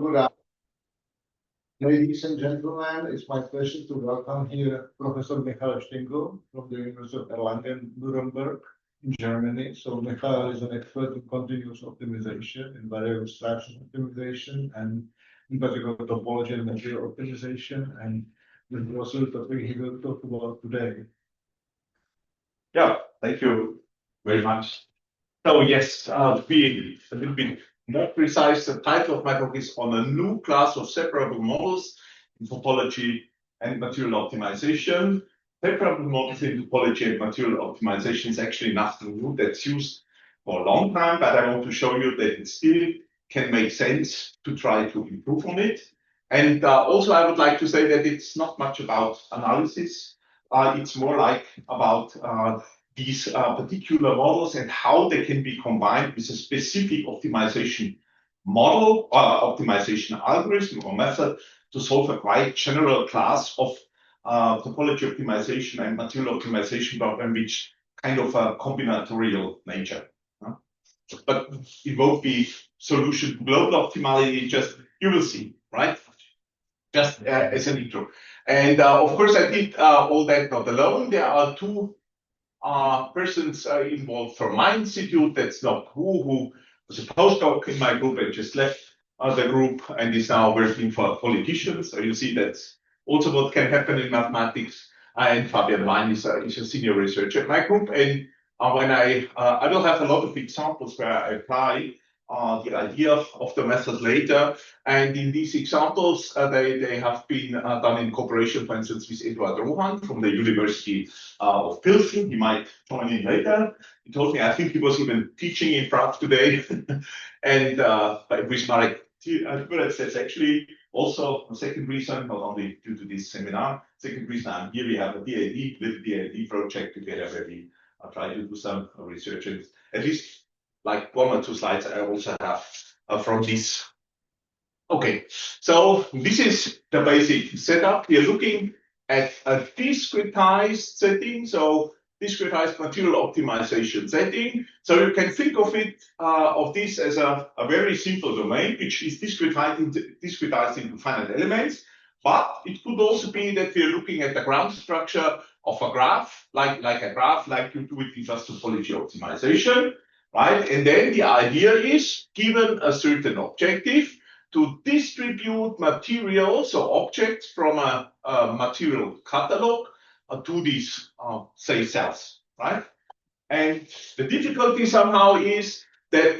good afternoon. Ladies and gentlemen, it's my pleasure to welcome here Professor Michael Stingl from the University of Erlangen-Nuremberg in Germany. So Michael is an expert in continuous optimization, in various types of optimization, and in particular topology and material optimization. And this is also the topic he will talk about today. Yeah, thank you very much. So yes, to be a little bit more precise, the title of my talk is on a new class of separable models in topology and material optimization. Separable models in topology and material optimization is actually nothing new that's used for a long time, but I want to show you that it still can make sense to try to improve on it. And also I would like to say that it's not much about analysis. It's more like about these particular models and how they can be combined with a specific optimization model or optimization algorithm or method to solve a quite general class of topology optimization and material optimization problem, which kind of a combinatorial nature. But it won't be solution to global optimality, just you will see, right? Just as an intro. And of course, I did all that not alone. There are two persons involved from my institute. That's not who was a postdoc in my group and just left the group and is now working for politicians. So you see that's also what can happen in mathematics. And Fabian Wein is a senior researcher at my group. And when I will have a lot of examples where I apply the idea of the method later. And in these examples, they have been done in cooperation, for instance, with Eduard Rohan from the University of Pilsen. He might join in later. He told me, I think he was even teaching in Prague today. And with Marek Tiburec, that's actually also a second reason, not only due to this seminar. Second reason I'm here, we have a DAD project together where we try to do some research. And at least like one or two slides I also have from this. Okay, so this is the basic setup. We are looking at a discretized setting, so discretized material optimization setting. So you can think of it, of this as a very simple domain, which is discretized into finite elements. But it could also be that we are looking at the ground structure of a graph, like you do it in just topology optimization. Right, and then the idea is, given a certain objective, to distribute materials or objects from a material catalog to these, say, cells, right? And the difficulty somehow is that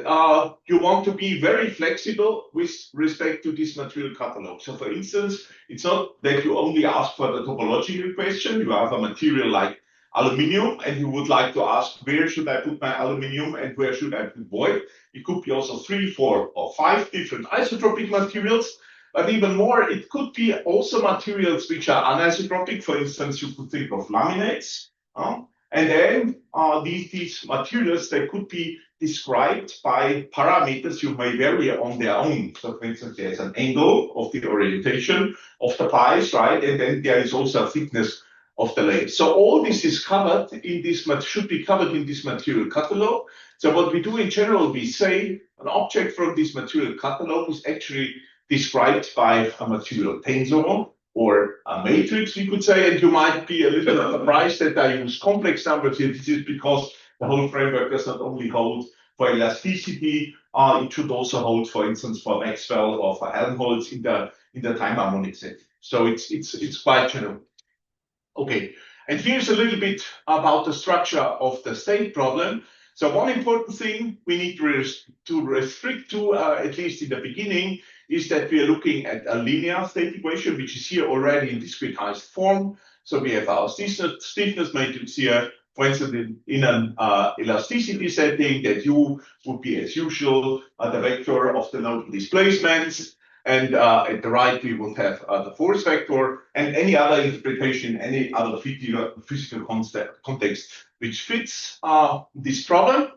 you want to be very flexible with respect to this material catalog. So, for instance, it's not that you only ask for the topological question. You have a material like aluminium, and you would like to ask, where should I put my aluminium and where should I put void? It could be also 3, 4, or 5 different isotropic materials, but even more, it could be also materials which are anisotropic. For instance, you could think of laminates. And then these materials, they could be described by parameters you may vary on their own. So, for instance, there's an angle of the orientation of the pies, right? And then there is also a thickness of the layer. So all this is covered in this, should be covered in this material catalog. So what we do in general, we say an object from this material catalog is actually described by a material tensor or a matrix, we could say. And you might be a little surprised that I use complex numbers here. This is because the whole framework does not only hold for elasticity, it should also hold, for instance, for Maxwell or for Helmholtz in the time harmonic set. So it's quite general. Okay, and here's a little bit about the structure of the state problem. So one important thing we need to restrict to, at least in the beginning, is that we are looking at a linear state equation, which is here already in discretized form. So we have our stiffness matrix here, for instance, in an elasticity setting, that U would be, as usual, the vector of the nodal displacements. And at the right, we will have the force vector and any other interpretation, any other physical context which fits this problem.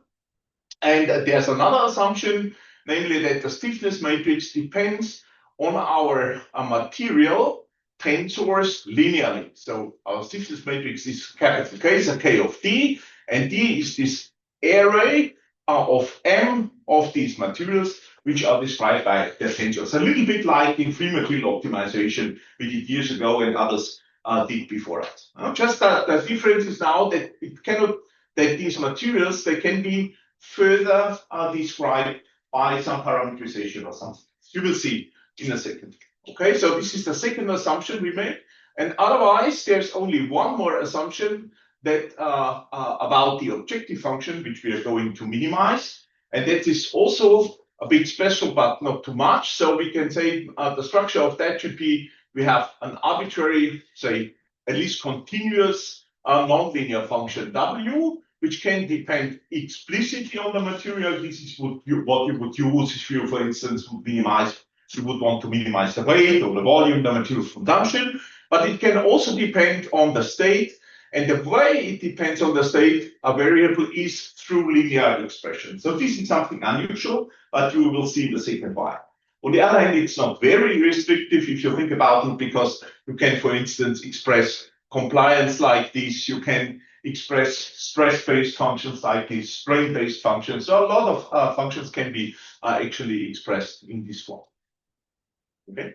And there's another assumption, namely that the stiffness matrix depends on our material tensors linearly. So our stiffness matrix is capital K, is a K of D, and D is this array of M of these materials which are described by their tensors. A little bit like in free material optimization we did years ago and others did before us. Just that the difference is now that that these materials, they can be further described by some parameterization or something. You will see in a second. Okay, so this is the second assumption we made. And otherwise, there's only one more assumption that about the objective function, which we are going to minimize. And that is also a bit special, but not too much. So we can say the structure of that should be, we have an arbitrary, say, at least continuous nonlinear function W, which can depend explicitly on the material. This is what you would use if you, for instance, would minimize, you would want to minimize the weight or the volume, the material consumption. But it can also depend on the state. And the way it depends on the state, a variable, is through linear expression. So this is something unusual, but you will see in the second why. On the other hand, it's not very restrictive if you think about it, because you can, for instance, express compliance like this. You can express stress-based functions like this, strain-based functions. So a lot of functions can be actually expressed in this form. Okay.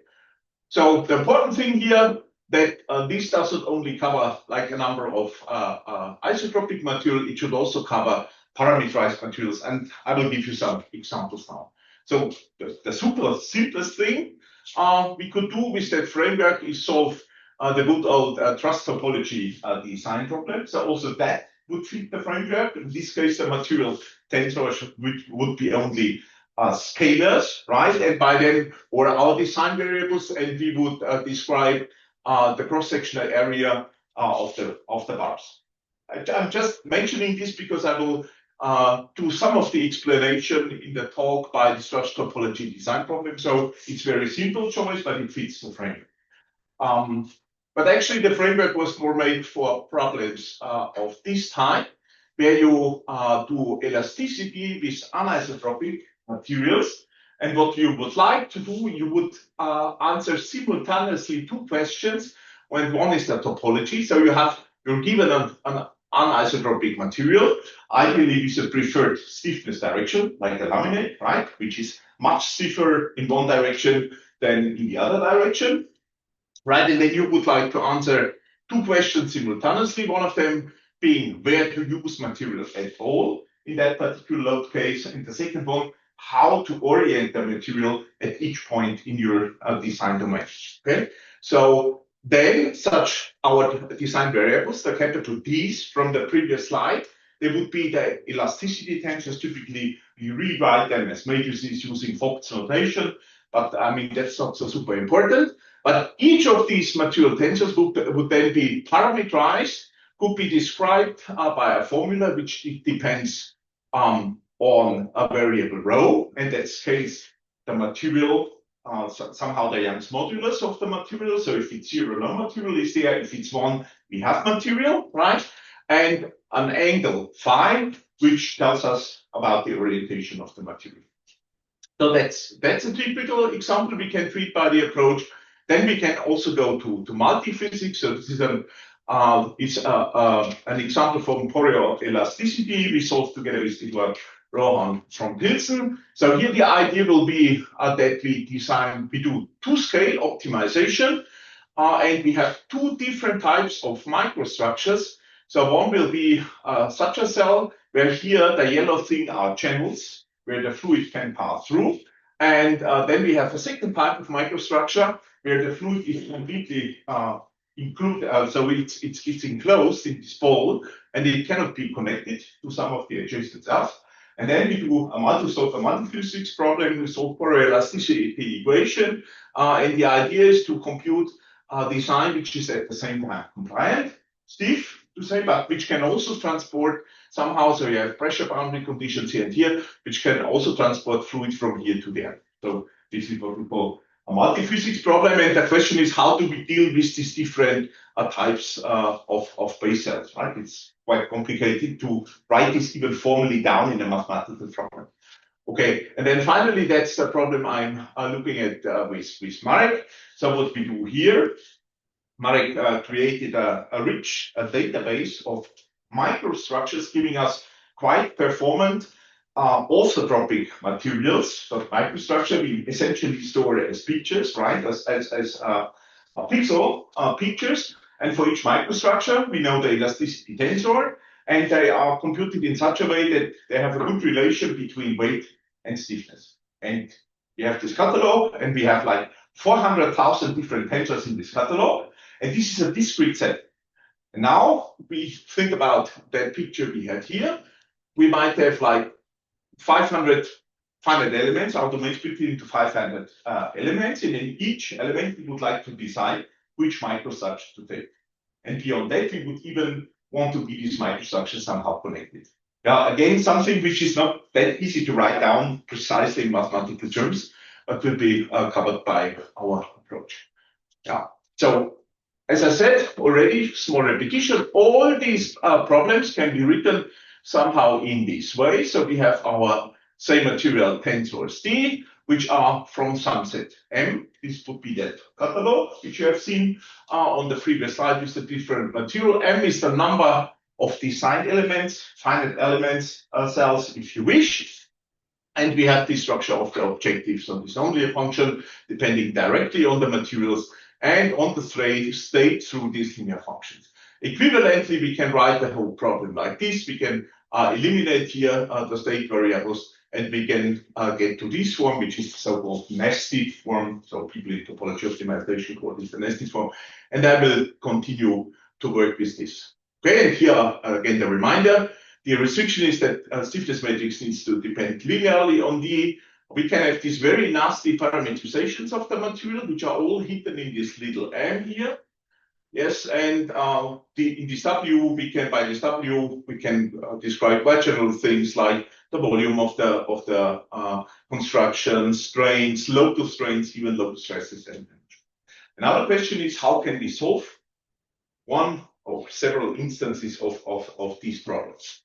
So the important thing here, that this doesn't only cover like a number of isotropic material, it should also cover parameterized materials. And I will give you some examples now. So the super simplest thing we could do with that framework is solve the good old trust topology design problem. So also that would fit the framework. In this case, the material tensor would be only scalars, right? And by then, or our design variables, and we would describe the cross-sectional area of the bars. I'm just mentioning this because I will do some of the explanation in the talk by the trust topology design problem. So it's very simple choice, but it fits the framework. But actually, the framework was more made for problems of this type, where you do elasticity with anisotropic materials. And what you would like to do, you would answer simultaneously two questions. When one is the topology, so you're given an anisotropic material, ideally with a preferred stiffness direction, like a laminate, right, which is much stiffer in one direction than in the other direction, right? And then you would like to answer two questions simultaneously, one of them being where to use material at all in that particular load case, and the second one, how to orient the material at each point in your design domain. Okay, so then such our design variables, the capital D's from the previous slide, they would be the elasticity tensors. Typically, we rewrite them as matrices using Vogt's notation, but I mean, that's not so super important. But each of these material tensors would then be parameterized, could be described by a formula which depends on a variable rho, and that scales the material, somehow the Young's modulus of the material. So if it's 0, no material is there. If it's 1, we have material, right? And an angle phi, which tells us about the orientation of the material. So that's a typical example we can treat by the approach. Then we can also go to multiphysics. So this is an example from Poirier elasticity we solved together with Stingl Rohan from Pilsen. So here the idea will be that we do two-scale optimization, and we have two different types of microstructures. So one will be such a cell where here the yellow thing are channels where the fluid can pass through. And then we have a second type of microstructure where the fluid is completely included, so it's enclosed in this ball, and it cannot be connected to some of the adjacent cells. And then we do a multiphysics problem. We solve Poirier elasticity equation, and the idea is to compute a design which is at the same time compliant, stiff to say, but which can also transport somehow. So you have pressure boundary conditions here and here, which can also transport fluid from here to there. So this is what we call a multiphysics problem. And the question is, how do we deal with these different types of base cells, right? It's quite complicated to write this even formally down in a mathematical problem. Okay, and then finally, that's the problem I'm looking at with Marek. So what we do here, Marek created a rich database of microstructures, giving us quite performant orthotropic materials. So microstructure we essentially store as pictures, right? As pixel pictures. And for each microstructure, we know the elasticity tensor, and they are computed in such a way that they have a good relation between weight and stiffness. And we have this catalog, and we have like 400,000 different tensors in this catalog. And this is a discrete set. And now we think about that picture we had here. We might have like 500 finite elements, automatically into 500 elements. And in each element, we would like to decide which microstructure to take. And beyond that, we would even want to be these microstructures somehow connected. Yeah, again, something which is not that easy to write down precisely in mathematical terms, but will be covered by our approach. Yeah. So, as I said already, small repetition, all these problems can be written somehow in this way. So we have our same material tensors T, which are from some set M. This would be that catalog, which you have seen on the previous slide with the different material. M is the number of designed elements, finite elements, cells, if you wish. And we have the structure of the objective. So it's only a function depending directly on the materials and on the state through these linear functions. Equivalently, we can write the whole problem like this. We can eliminate here the state variables, and we can get to this form, which is the so-called nested form. So people in topology optimization call this the nested form. And I will continue to work with this. Okay, and here again the reminder. The restriction is that stiffness matrix needs to depend linearly on D. We can have these very nasty parametrizations of the material, which are all hidden in this little m here. Yes, and in this W, we can, by this W, we can describe quite general things like the volume of the construction, strains, local strains, even local stresses. And another question is, how can we solve one or several instances of these problems?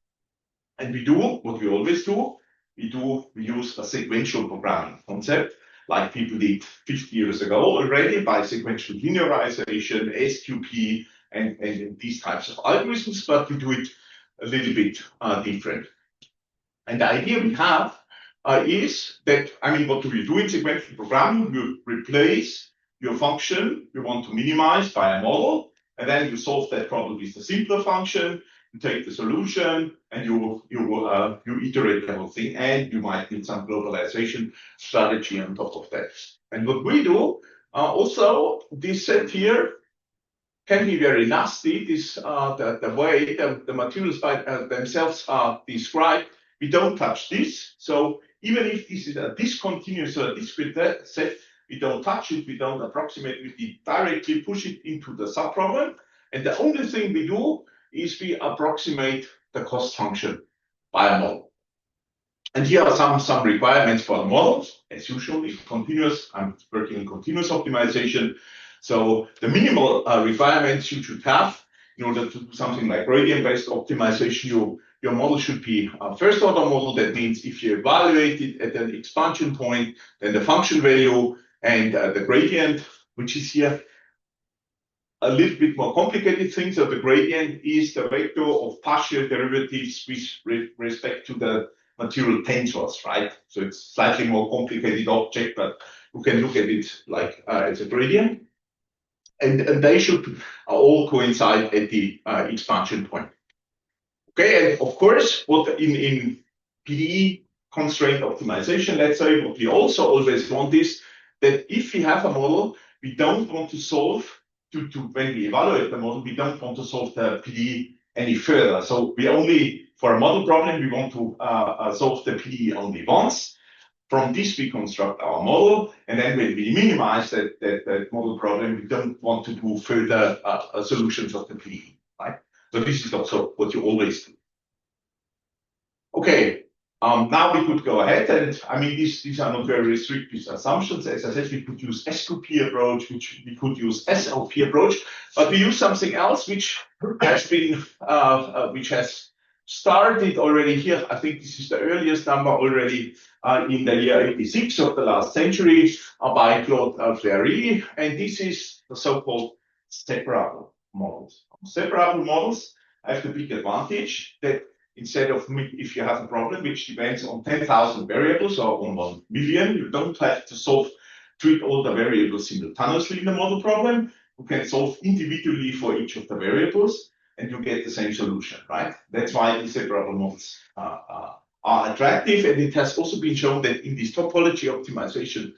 And we do what we always do. We use a sequential programming concept, like people did 50 years ago already by sequential linearization, SQP, and these types of algorithms, but we do it a little bit different. And the idea we have is that, what do we do in sequential programming? You replace your function you want to minimize by a model, and then you solve that problem with a simpler function. You take the solution and you iterate the whole thing, and you might need some globalization strategy on top of that. And what we do also, this set here can be very nasty. This the way the materials by themselves are described. We don't touch this. So even if this is a discontinuous or a discrete set, we don't touch it. We don't approximate. We directly push it into the subproblem. And the only thing we do is we approximate the cost function by a model. And here are some requirements for the models. As usual, in continuous, I'm working in continuous optimization. So the minimal requirements you should have in order to do something like gradient-based optimization, your model should be a first-order model. That means if you evaluate it at an expansion point, then the function value and the gradient, which is here, a little bit more complicated thing. So the gradient is the vector of partial derivatives with respect to the material tensors, right? So it's slightly more complicated object, but you can look at it like as a gradient. And they should all coincide at the expansion point. Okay, and of course, what in PDE constraint optimization, let's say, what we also always want is that if we have a model, we don't want to solve when we evaluate the model, we don't want to solve the PDE any further. So we only, for a model problem, we want to solve the PDE only once. From this, we construct our model, and then when we minimize that model problem, we don't want to do further solutions of the PDE, right? So this is also what you always do. Okay, now we could go ahead, and these are not very restrictive assumptions. As I said, we could use SQP approach, which we could use SLP approach, but we use something else which has been which has started already here. I think this is the earliest number already in the year 86 of the last century by Claude Fleury, and this is the so-called separable models. Separable models have the big advantage that instead of if you have a problem which depends on 10,000 variables or on 1 million, you don't have to treat all the variables simultaneously in the model problem. You can solve individually for each of the variables, and you get the same solution, right? That's why these separable models are attractive, and it has also been shown that in these topology optimization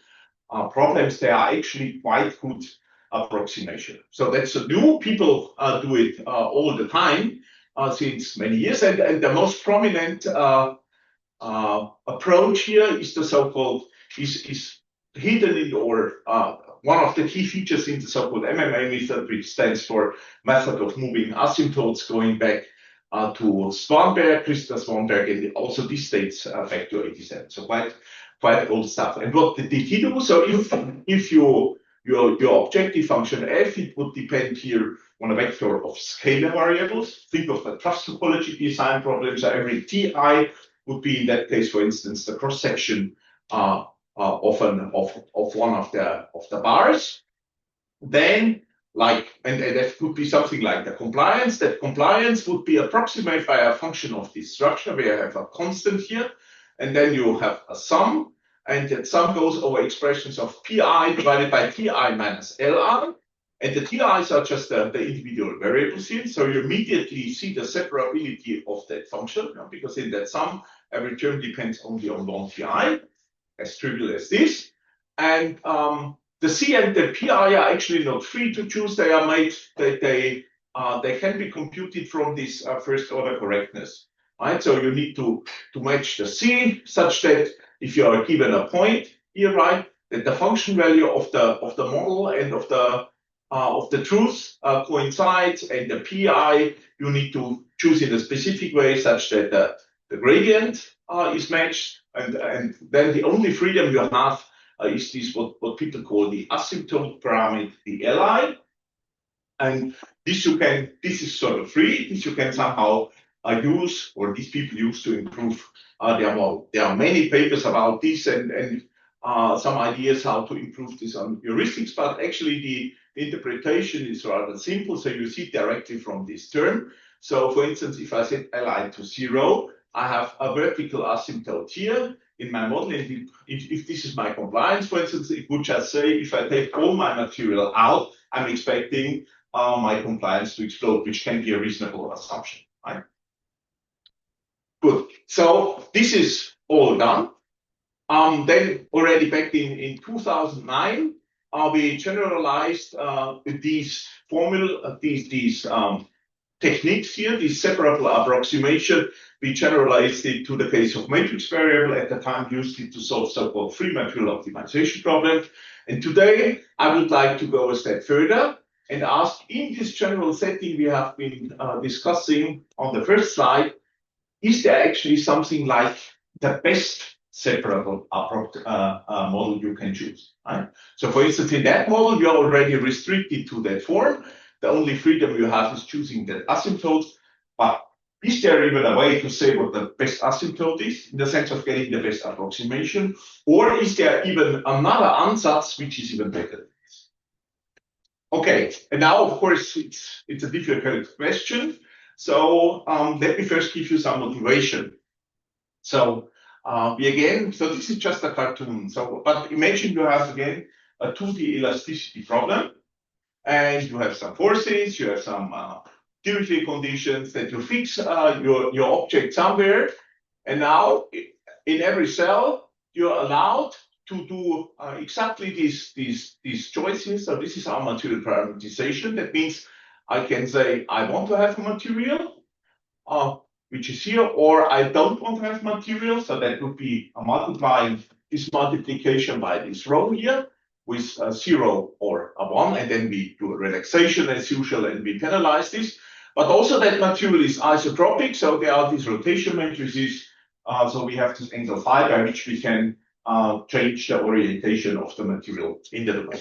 problems, they are actually quite good approximation. So that's new. People do it all the time since many years, and the most prominent approach here is the so-called is hidden in or one of the key features in the so-called MMA method, which stands for method of moving asymptotes, going back to Swanberg, Christopher Swanberg, and also this dates back to 87. So quite old stuff. And what did he do? So if your objective function f, it would depend here on a vector of scalar variables. Think of the trust topology design problem. So every ti would be, in that case, for instance, the cross section of one of the bars. Then, and that could be something like the compliance. That compliance would be approximated by a function of this structure where you have a constant here, and then you have a sum, and that sum goes over expressions of pi divided by ti minus li. And the ti's are just the individual variables here. So you immediately see the separability of that function, because in that sum, every term depends only on one ti, as trivial as this. And the C and the pi are actually not free to choose. They are made that they can be computed from this first order correctness, right? So you need to match the C such that if you are given a point here, right, that the function value of the model and of the truth coincides, and the pi you need to choose in a specific way such that the gradient is matched, and then the only freedom you have is this what people call the asymptote parameter, the li, and this is sort of free. This you can somehow use, or these people use to improve their model. There are many papers about this and some ideas how to improve this on heuristics, but actually the interpretation is rather simple. So you see directly from this term. So for instance, if I set li to 0, I have a vertical asymptote here in my model. And if this is my compliance, for instance, it would just say if I take all my material out, I'm expecting my compliance to explode, which can be a reasonable assumption, right? Good. So this is all done. Then already back in 2009, we generalized these formula, these techniques here, this separable approximation. We generalized it to the case of matrix variable. At the time, used it to solve so-called free material optimization problem. And today, I would like to go a step further and ask, in this general setting we have been discussing on the first slide, is there actually something like the best separable model you can choose, right? So for instance, in that model, you're already restricted to that form. The only freedom you have is choosing that asymptote. But is there even a way to say what the best asymptote is, in the sense of getting the best approximation? Or is there even another ansatz which is even better than this? Okay, and now, of course, it's a difficult question. So let me first give you some motivation. So so this is just a cartoon. So, but imagine you have again a 2D elasticity problem, and you have some forces, you have some Dirichlet conditions that you fix your object somewhere, and now in every cell you're allowed to do exactly these choices. So this is our material parameterization. That means I can say I want to have a material, which is here, or I don't want to have material. So that would be multiplying this multiplication by this row here with a 0 or a 1, and then we do a relaxation as usual, and we penalize this. But also that material is isotropic, so there are these rotation matrices. So we have this angle phi by which we can change the orientation of the material in the domain.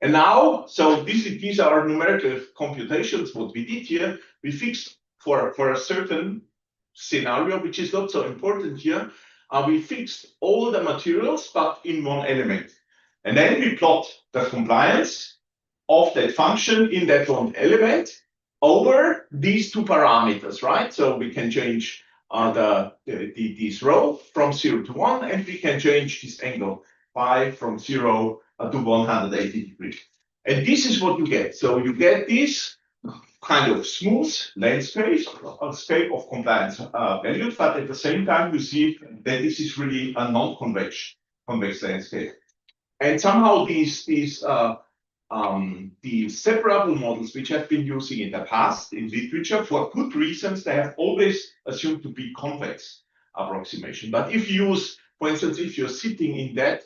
And now, so these are numerical computations. What we did here, we fixed for a certain scenario, which is not so important here, we fixed all the materials, but in one element. And then we plot the compliance of that function in that one element over these two parameters, right? So we can change this row from 0 to 1, and we can change this angle phi from 0 to 180 degrees. And this is what you get. So you get this kind of smooth landscape, a scape of combined values, but at the same time, you see that this is really a non-convex landscape. And somehow these separable models, which have been using in the past in literature for good reasons, they have always assumed to be convex approximation. But if you use, for instance, if you're sitting in that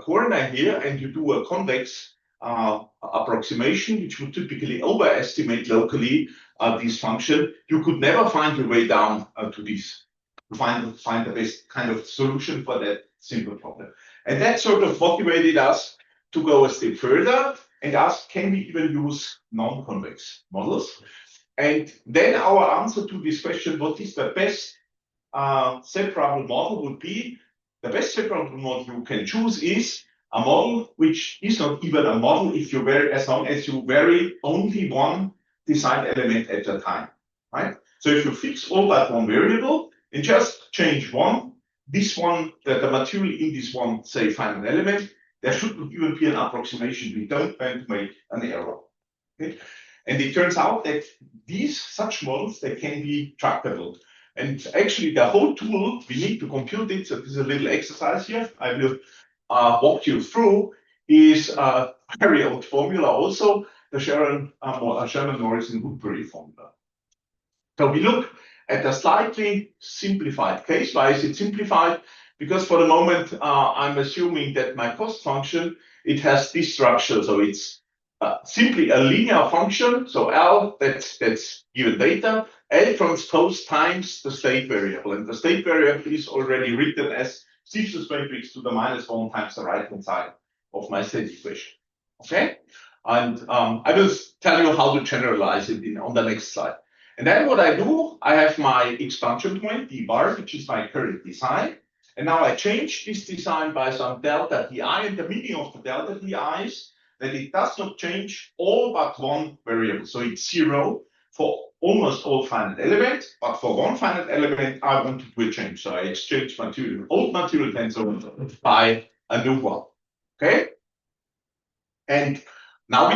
corner here and you do a convex approximation, which would typically overestimate locally this function, you could never find your way down to this, to find the best kind of solution for that simple problem. And that sort of motivated us to go a step further and ask, can we even use non-convex models? And then our answer to this question, what is the best separable model would be, the best separable model you can choose is a model which is not even a model if you vary, as long as you vary only one design element at a time, right? So if you fix all but one variable and just change one, this one, the material in this one, say, finite element, there shouldn't even be an approximation. We don't plan to make an error. Okay? And it turns out that such models, they can be tractable. And actually, the whole tool, we need to compute it. So this is a little exercise here. I will walk you through is a very old formula, also the Sherman-Morrison-Woodbury formula. So we look at a slightly simplified case. Why is it simplified? Because for the moment, I'm assuming that my cost function, it has this structure. So it's simply a linear function. So L, that's given data, L transpose times the state variable. And the state variable is already written as stiffness matrix to the -1 times the right-hand side of my state equation. Okay? And I will tell you how to generalize it on the next slide. And then what I do, I have my expansion point, d bar, which is my current design. And now I change this design by some delta di, and the meaning of the delta di is that it does not change all but one variable. So it's 0 for almost all finite elements, but for one finite element, I want to do a change. So I exchange material, old material tensor by a new one. Okay? And now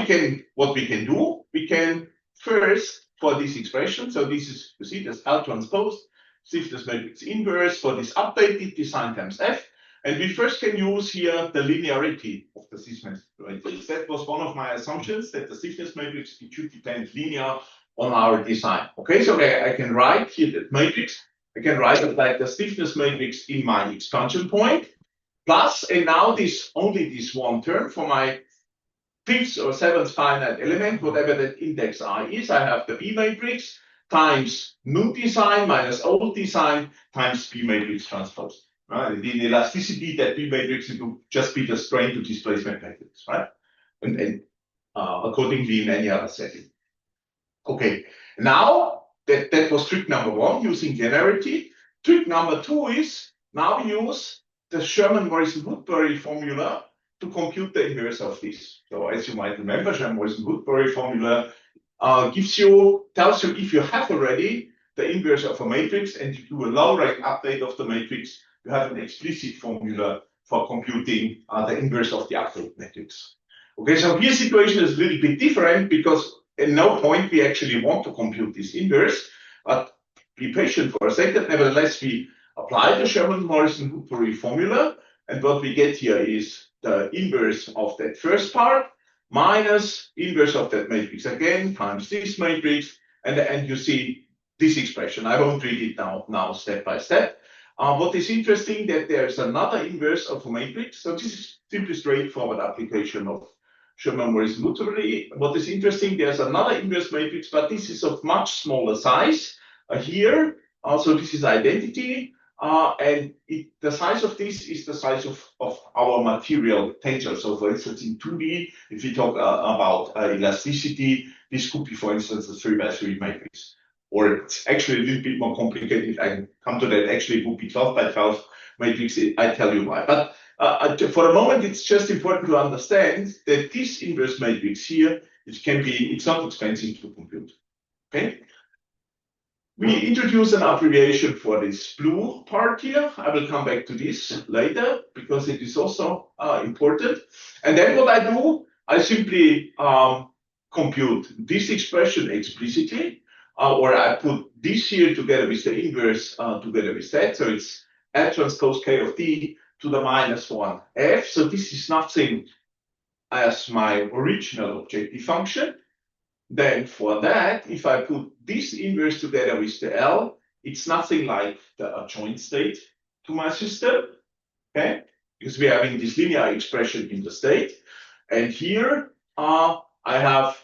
what we can do, we can first, for this expression, so this is, you see, this L transpose, stiffness matrix inverse for this updated design times F. And we first can use here the linearity of the stiffness matrix. That was one of my assumptions, that the stiffness matrix, it should depend linear on our design. Okay, so I can write here that matrix. I can write it like the stiffness matrix in my expansion point, plus, and now only this one term for my 5th or 7th finite element, whatever that index I is. I have the B matrix times new design minus old design times B matrix transpose. Right? The elasticity that B matrix will just be the strain to displacement matrix, right? And accordingly in any other setting. Okay, now that was trick number 1, using linearity. Trick number 2 is now use the Sherman-Morrison-Woodbury formula to compute the inverse of this. So as you might remember, Sherman-Morrison-Woodbury formula tells you if you have already the inverse of a matrix and you do a low-rank update of the matrix, you have an explicit formula for computing the inverse of the update matrix. Okay, so here situation is a little bit different because at no point we actually want to compute this inverse, but be patient for a second. Nevertheless, we apply the Sherman-Morrison-Woodbury formula, and what we get here is the inverse of that first part minus inverse of that matrix again times this matrix, and you see this expression. I won't read it now step by step. What is interesting that there's another inverse of a matrix. So this is simply straightforward application of Sherman-Morrison-Woodbury. What is interesting, there's another inverse matrix, but this is of much smaller size here. Also, this is identity. And the size of this is the size of our material tensor. So for instance, in 2D, if we talk about elasticity, this could be, for instance, a 3x3 matrix. Or it's actually a little bit more complicated. I can come to that. Actually, it would be 12x12 matrix. I tell you why. But for the moment, it's just important to understand that this inverse matrix here, it's not expensive to compute. Okay. We introduce an abbreviation for this blue part here. I will come back to this later because it is also important. And then what I do, I simply compute this expression explicitly, or I put this here together with the inverse together with that. So it's L transpose K of t to the -1 f. So this is nothing as my original objective function. Then for that, if I put this inverse together with the L, it's nothing like the adjoint state to my system, okay? Because we're having this linear expression in the state. And here I have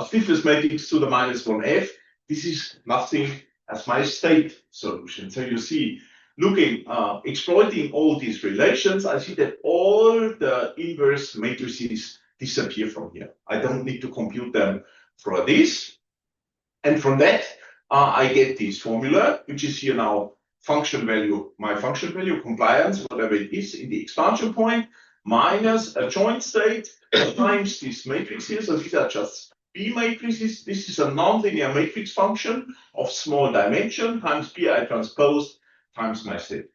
stiffness matrix to the -1 f. This is nothing as my state solution. So you see, looking, exploiting all these relations, I see that all the inverse matrices disappear from here. I don't need to compute them for this. And from that, I get this formula, which is here now function value, my function value, compliance, whatever it is in the expansion point, minus a joint state times this matrix here. So these are just B matrices. This is a nonlinear matrix function of small dimension times Pi transpose times my state.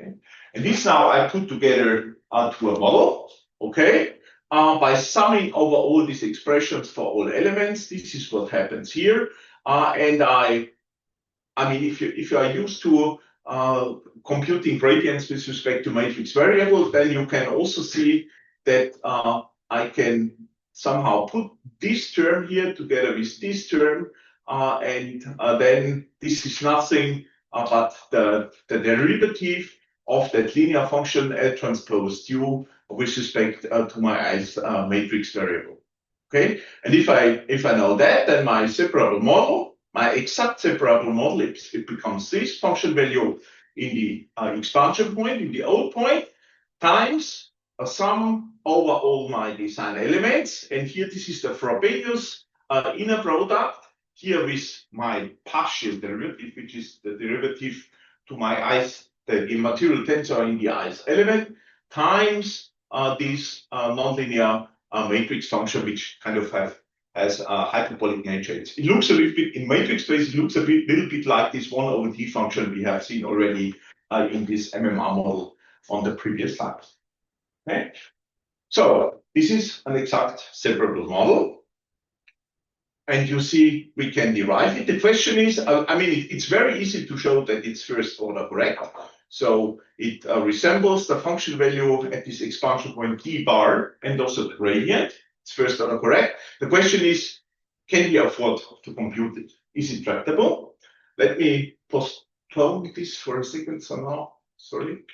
Okay. And this now I put together to a model. Okay. By summing over all these expressions for all elements, this is what happens here. And I mean, if you are used to computing gradients with respect to matrix variables, then you can also see that I can somehow put this term here together with this term, and then this is nothing but the derivative of that linear function L transpose U with respect to my ith matrix variable. Okay, and if I know that, then my separable model, my exact separable model, it becomes this function value in the expansion point, in the old point, times a sum over all my design elements. And here, this is the Frobenius inner product here with my partial derivative, which is the derivative to my ith, the immaterial tensor in the ith element, times this nonlinear matrix function, which kind of has a hyperbolic nature. It looks a little bit, in matrix space, it looks a little bit like this 1 over t function we have seen already in this MMR model on the previous slide. Okay. So this is an exact separable model. And you see, we can derive it. The question is, I mean, it's very easy to show that it's first order correct. So it resembles the function value at this expansion point t bar and also the gradient. It's first order correct. The question is, can we afford to compute it? Is it tractable? Let me postpone this for a second somehow. Sorry.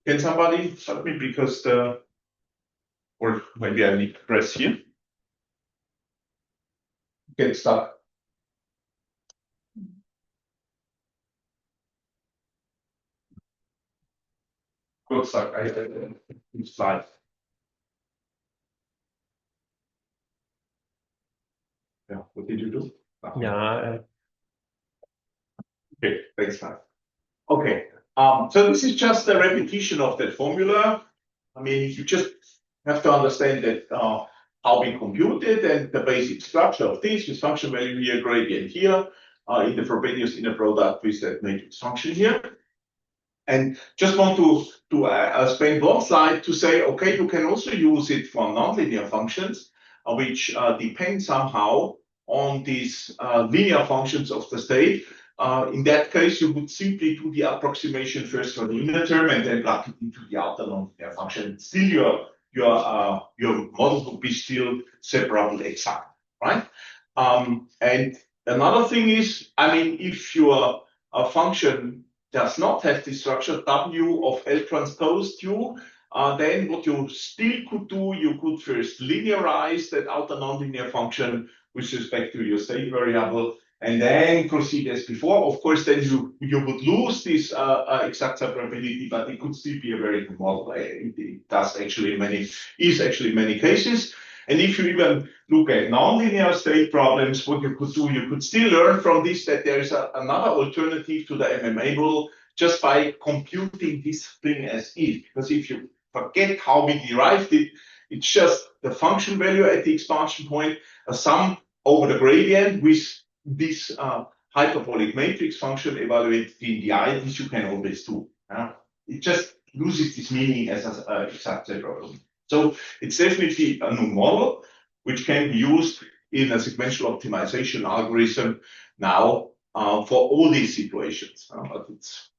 Can somebody help me because or maybe I need to press here. Get stuck. Got stuck. I slide. Yeah. What did you do? Yeah. Okay. Thanks, man. Okay. So this is just a repetition of that formula. I mean, you just have to understand that how we compute it and the basic structure of this with function value here, gradient here, in the Frobenius inner product with that matrix function here. And just want to spend one slide to say, okay, you can also use it for nonlinear functions, which depend somehow on these linear functions of the state. In that case, you would simply do the approximation first for the inner term and then plug it into the outer nonlinear function. Still, your model would be still separable exact, right? And another thing is, I mean, if your function does not have the structure W of L transpose U, then what you still could do, you could first linearize that outer nonlinear function with respect to your state variable, and then proceed as before. Of course, then you would lose this exact separability, but it could still be a very good model. It does actually in many cases. And if you even look at nonlinear state problems, what you could do, you could still learn from this that there is another alternative to the MMA rule just by computing this thing as if. Because if you forget how we derived it, it's just the function value at the expansion point, a sum over the gradient with this hyperbolic matrix function evaluated in the I, this you can always do. It just loses this meaning as an exact separable. So it's definitely a new model which can be used in a sequential optimization algorithm now for all these situations. But it's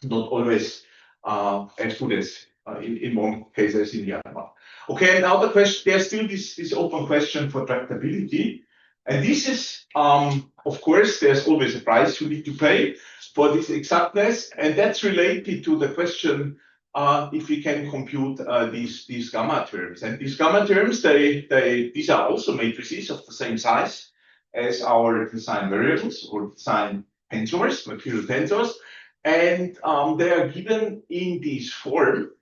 not always as good as in one case as in the other one. Okay, and now the question, there's still this open question for tractability. And this is, of course, there's always a price you need to pay for this exactness. And that's related to the question if we can compute these gamma terms. And these gamma terms, these are also matrices of the same size as our design variables or design tensors, material tensors. And they are given in this form.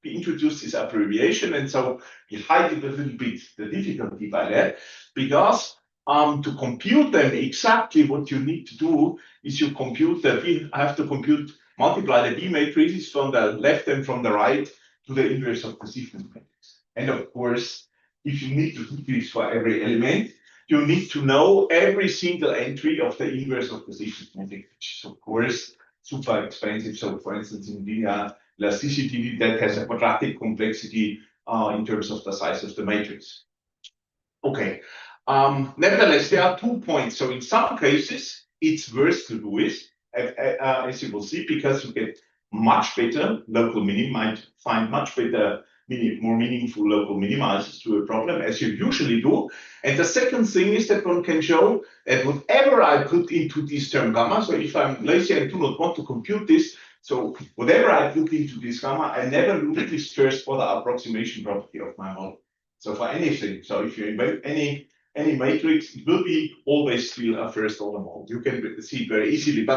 We introduced this abbreviation, and so we hide it a little bit, the difficulty by that, because to compute them exactly what you need to do is you have to multiply the B matrices from the left and from the right to the inverse of the sequence matrix. And of course, if you need to do this for every element, you need to know every single entry of the inverse of the sequence matrix, which is of course super expensive. So for instance, in linear elasticity, that has a quadratic complexity in terms of the size of the matrix. Okay. Nevertheless, there are 2 points. So in some cases, it's worth to do it, as you will see, because you get much better local minimum, might find much better, more meaningful local minimizers to a problem, as you usually do. And the second thing is that one can show that whatever I put into this term gamma, so if I'm lazy and do not want to compute this, so whatever I put into this gamma, I never lose this first order approximation property of my model. So for anything, so if you invent any matrix, it will be always still a first order model. You can see it very easily,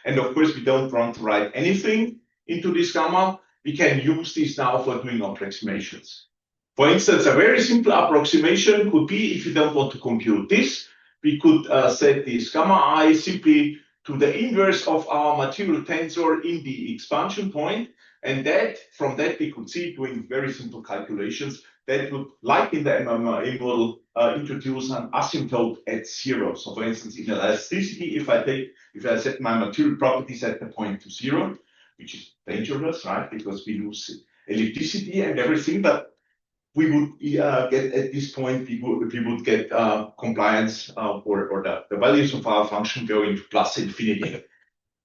and of course we don't want to write anything into this gamma. We can use this now for doing approximations. For instance, a very simple approximation could be, if you don't want to compute this, we could set this gamma I simply to the inverse of our material tensor in the expansion point, and from that we could see, doing very simple calculations, that would, like in the MMRA model, introduce an asymptote at 0. So for instance, in elasticity, if I set my material properties at the point to 0, which is dangerous, right? Because we lose ellipticity and everything, but we would get at this point, we would get compliance or the values of our function going to plus infinity.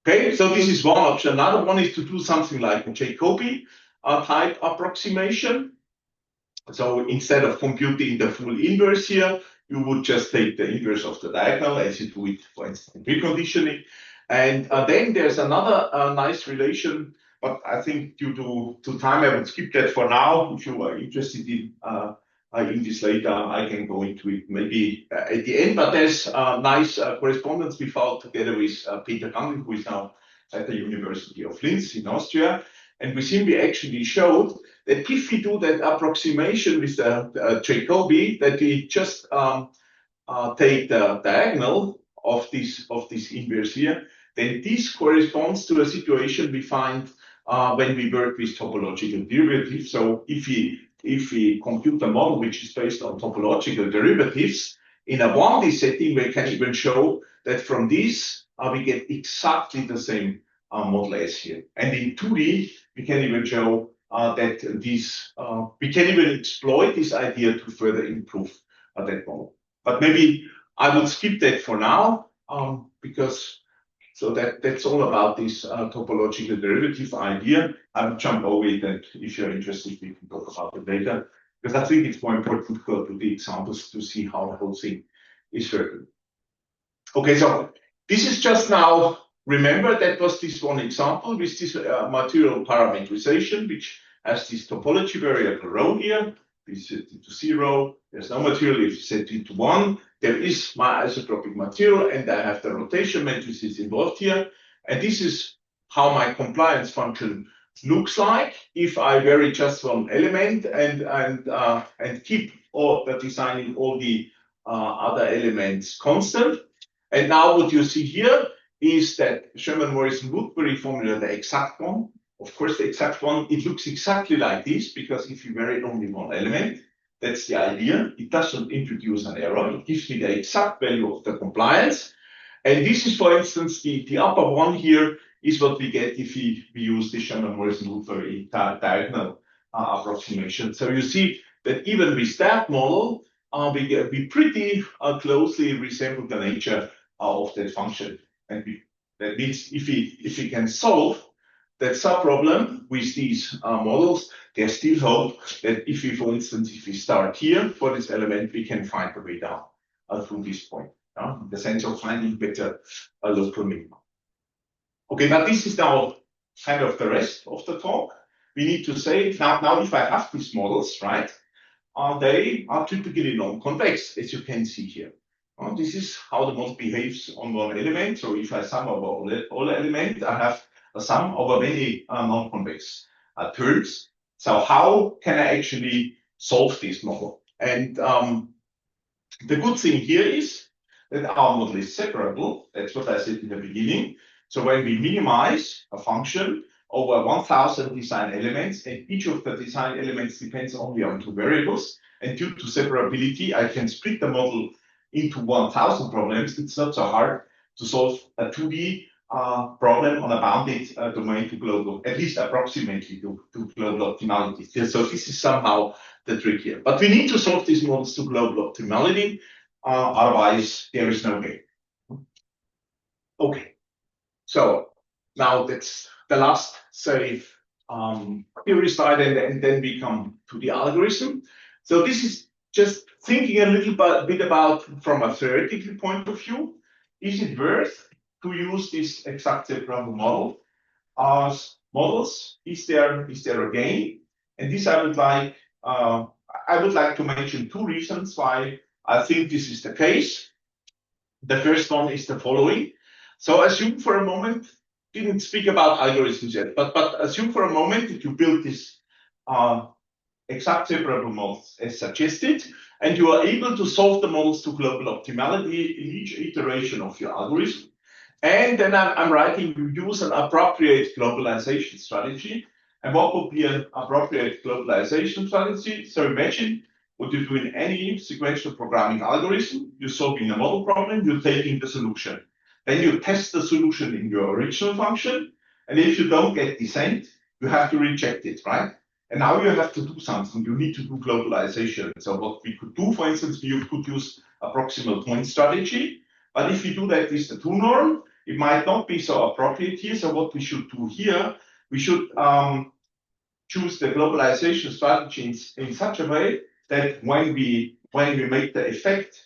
Okay, so this is one option. Another one is to do something like a Jacobi type approximation. So instead of computing the full inverse here, you would just take the inverse of the diagonal as you do it, for instance, in preconditioning. And then there's another nice relation, but I think due to time, I would skip that for now. If you are interested in this later, I can go into it maybe at the end. But there's a nice correspondence we found together with Peter Gangl, who is now at the University of Linz in Austria. And with him, we actually showed that if we do that approximation with the Jacobi, that we just take the diagonal of this inverse here, then this corresponds to a situation we find when we work with topological derivatives. So if we compute a model which is based on topological derivatives in a 1D setting, we can even show that from this we get exactly the same model as here. And in 2D, we can even show that we can even exploit this idea to further improve that model. But maybe I will skip that for now, because so that's all about this topological derivative idea. I'll jump over it, and if you're interested, we can talk about it later, because I think it's more important to go to the examples to see how the whole thing is working. Okay, so this is just now, remember that was this one example with this material parametrization, which has this topology variable rho here. We set it to 0. There's no material. If you set it to 1, there is my isotropic material, and I have the rotation matrices involved here. And this is how my compliance function looks like if I vary just one element and keep designing all the other elements constant. And now what you see here is that Sherman-Morrison-Woodbury formula, the exact one. Of course, the exact one, it looks exactly like this, because if you vary only one element, that's the idea. It doesn't introduce an error. It gives me the exact value of the compliance. And this is, for instance, the upper one here is what we get if we use the Sherman-Morrison for a diagonal approximation. So you see that even with that model, we pretty closely resemble the nature of that function. And that means if we can solve that subproblem with these models, there's still hope that if we, for instance, if we start here for this element, we can find a way down through this point. In the sense of finding better local minimum. Okay, now this is now kind of the rest of the talk. We need to say now if I have these models, right, they are typically non-convex, as you can see here. This is how the model behaves on one element. So if I sum over all elements, I have a sum over many non-convex terms. So how can I actually solve this model? And the good thing here is that our model is separable. That's what I said in the beginning. So when we minimize a function over 1,000 design elements, and each of the design elements depends only on two variables, and due to separability, I can split the model into 1,000 problems. It's not so hard to solve a 2D problem on a bounded domain to global, at least approximately to global optimality. So this is somehow the trick here. But we need to solve these models to global optimality. Otherwise, there is no way. Okay, so now that's the last theory slide, and then we come to the algorithm. So this is just thinking a little bit about from a theoretical point of view. Is it worth to use this exact separable model as models? Is there a gain? And this I would like to mention two reasons why I think this is the case. The first one is the following. So assume for a moment, didn't speak about algorithms yet, but assume for a moment that you build this exact separable models as suggested, and you are able to solve the models to global optimality in each iteration of your algorithm. And then I'm writing, you use an appropriate globalization strategy. And what would be an appropriate globalization strategy? So imagine what you do in any sequential programming algorithm. You're solving a model problem, you're taking the solution. Then you test the solution in your original function. And if you don't get descent, you have to reject it, right? And now you have to do something. You need to do globalization. So what we could do, for instance, we could use a proximal point strategy. But if you do that with the 2 norm, it might not be so appropriate here. So what we should do here, we should choose the globalization strategy in such a way that when we make the effect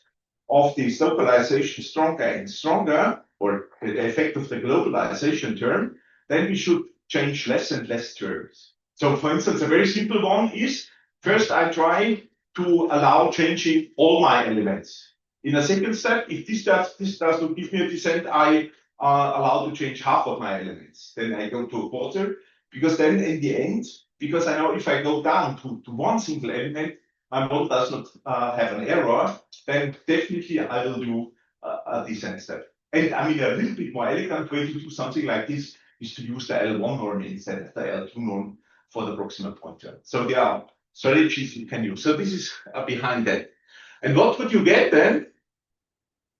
of this localization stronger and stronger, or the effect of the globalization term, then we should change less and less terms. So for instance, a very simple one is, first I try to allow changing all my elements. In a second step, if this does not give me a descent, I allow to change half of my elements. Then I go to a quarter, because then in the end, because I know if I go down to one single element, my model does not have an error, then definitely I will do a descent step. And I mean, a little bit more elegant way to do something like this is to use the L1 norm instead of the L2 norm for the proximal pointer. So there are strategies you can use. So this is behind that. And what would you get then?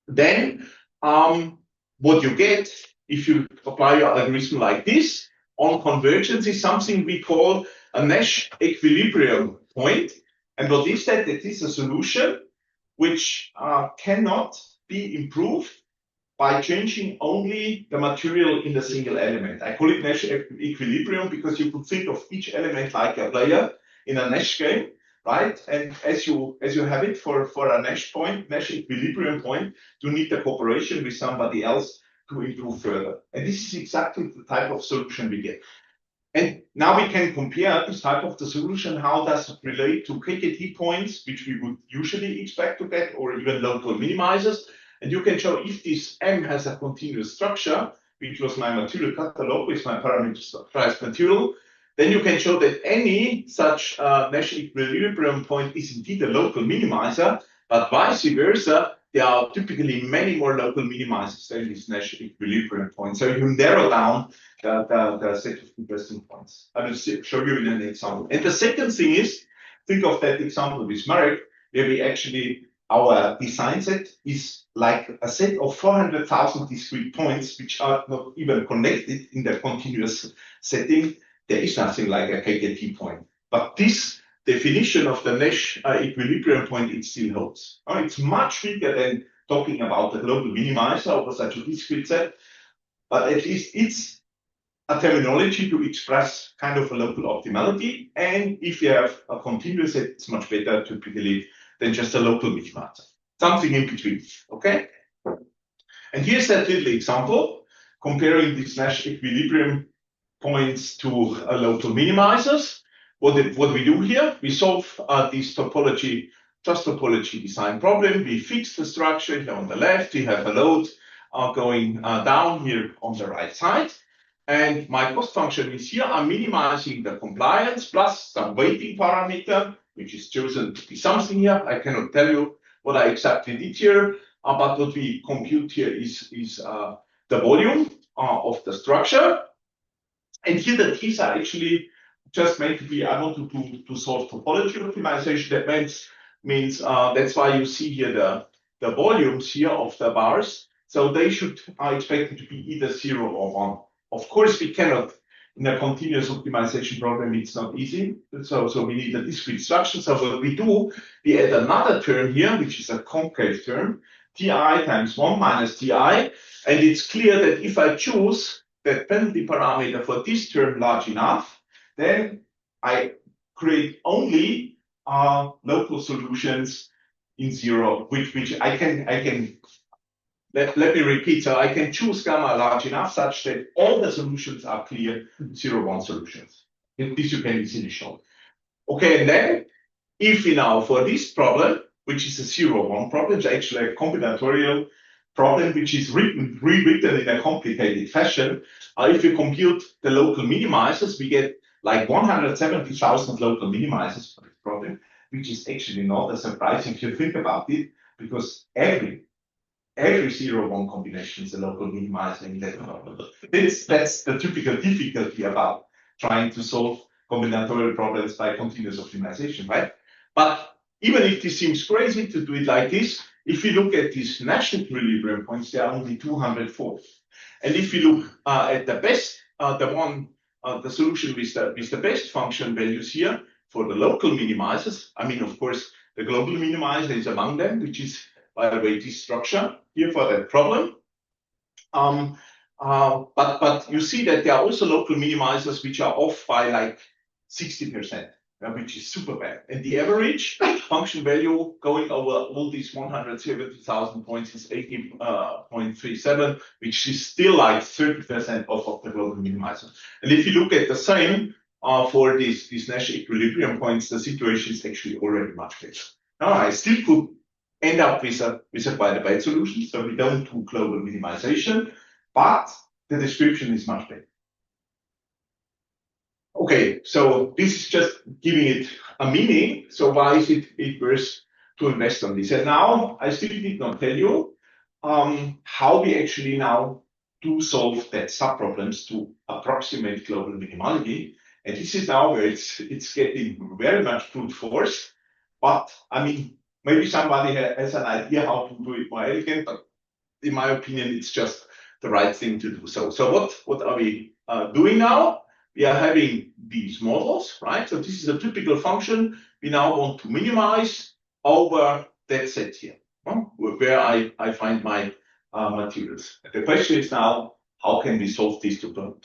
Then what you get if you apply your algorithm like this on convergence is something we call a Nash equilibrium point. And what is that? It is a solution which cannot be improved by changing only the material in the single element. I call it Nash equilibrium because you could think of each element like a player in a Nash game, right? And as you have it for a Nash equilibrium point, you need the cooperation with somebody else to improve further. And this is exactly the type of solution we get. And now we can compare this type of the solution. How does it relate to KKT points, which we would usually expect to get, or even local minimizers? And you can show if this M has a continuous structure, which was my material catalog with my parameterized material, then you can show that any such Nash equilibrium point is indeed a local minimizer, but vice versa, there are typically many more local minimizers than this Nash equilibrium point. So you narrow down the set of interesting points. I will show you in an example. And the second thing is, think of that example with Marek, where we actually our design set is like a set of 400,000 discrete points, which are not even connected in the continuous setting. There is nothing like a KKT point. But this definition of the Nash equilibrium point, it still holds. It's much bigger than talking about the global minimizer over such a discrete set, but at least it's a terminology to express kind of a local optimality. And if you have a continuous set, it's much better typically than just a local minimizer. Something in between, okay? And here's that little example, comparing these Nash equilibrium points to local minimizers. What we do here, we solve this topology design problem. We fix the structure here on the left. We have a load going down here on the right side. And my cost function is here. I'm minimizing the compliance plus some weighting parameter, which is chosen to be something here. I cannot tell you what I exactly did here, but what we compute here is the volume of the structure. And here the T's are actually just meant to be able to solve topology optimization. That means that's why you see here the volumes here of the bars. So they are expected to be either 0 or 1. Of course, we cannot, in a continuous optimization problem, it's not easy. So we need a discrete structure. So what we do, we add another term here, which is a concave term, Ti times 1 minus Ti. And it's clear that if I choose that penalty parameter for this term large enough, then I create only local solutions in 0, which I can let me repeat. So I can choose gamma large enough such that all the solutions are clear 0-1 solutions. This you can easily show. Okay, and then if we now, for this problem, which is a 0-1 problem, it's actually a combinatorial problem which is rewritten in a complicated fashion. If you compute the local minimizers, we get like 170,000 local minimizers for this problem, which is actually not a surprise if you think about it, because every 0-1 combination is a local minimizer in that problem. That's the typical difficulty about trying to solve combinatorial problems by continuous optimization, right? But even if this seems crazy to do it like this, if you look at these Nash equilibrium points, there are only 204. And if you look at the best, the solution with the best function values here for the local minimizers, I mean, of course, the global minimizer is among them, which is, by the way, this structure here for that problem. But you see that there are also local minimizers which are off by like 60%. Which is super bad. And the average function value going over all these 170,000 points is 80.37, which is still like 30% of the global minimizer. And if you look at the same for these Nash equilibrium points, the situation is actually already much better. Now, I still could end up with a quite a bad solution, so we don't do global minimization, but the description is much better. Okay, so this is just giving it a meaning. So why is it worth to invest on this? And now I still did not tell you how we actually now do solve that subproblems to approximate global minimality. And this is now where it's getting very much brute force. But I mean, maybe somebody has an idea how to do it more elegant, but in my opinion, it's just the right thing to do. So what are we doing now? We are having these models, right? So this is a typical function we now want to minimize over that set here, where I find my materials. The question is now, how can we solve this to the